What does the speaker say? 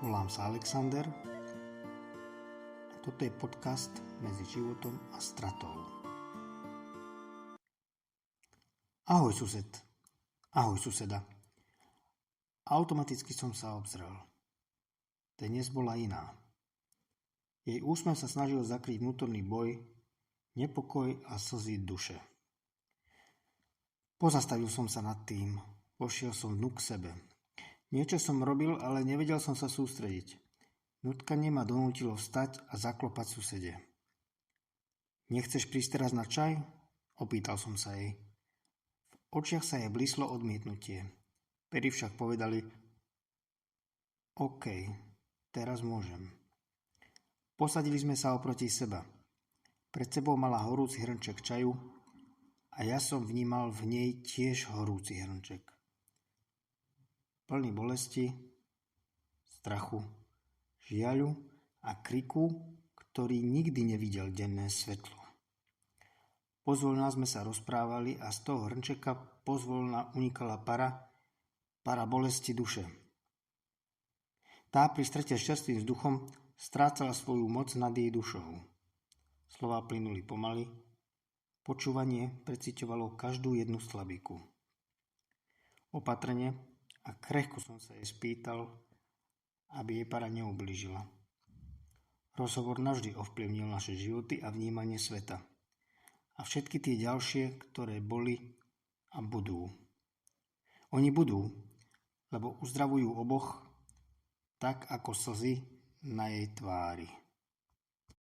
Volám sa Alexander a toto je podcast medzi životom a stratou. Ahoj sused, ahoj suseda. Automaticky som sa obzrel. Dnes bola iná. Jej úsmev sa snažil zakryť vnútorný boj, nepokoj a slzy duše. Pozastavil som sa nad tým, pošiel som dnu k sebe. Niečo som robil, ale nevedel som sa sústrediť. Nutkanie ma donútilo vstať a zaklopať susede. Nechceš prísť teraz na čaj? Opýtal som sa jej. V očiach sa jej blíslo odmietnutie. Pery však povedali: OK, teraz môžem. Posadili sme sa oproti seba. Pred sebou mala horúci hrnček čaju a ja som vnímal v nej tiež horúci hrnček. Plný bolesti, strachu, žiaľu a kriku, ktorý nikdy nevidel denné svetlo. Pozvolna sme sa rozprávali a z toho hrnčeka pozvolna unikala para bolesti duše. Tá pri strete s čerstvým vzduchom strácala svoju moc nad jej dušou. Slová plynuli pomaly, počúvanie preciťovalo každú jednu slabiku. Opatrne a krehko som sa jej spýtal, aby jej para neublížila. Rozhovor navždy ovplyvnil naše životy a vnímanie sveta. A všetky tie ďalšie, ktoré boli a budú. Oni budú, lebo uzdravujú oboch, tak ako slzy na jej tvári.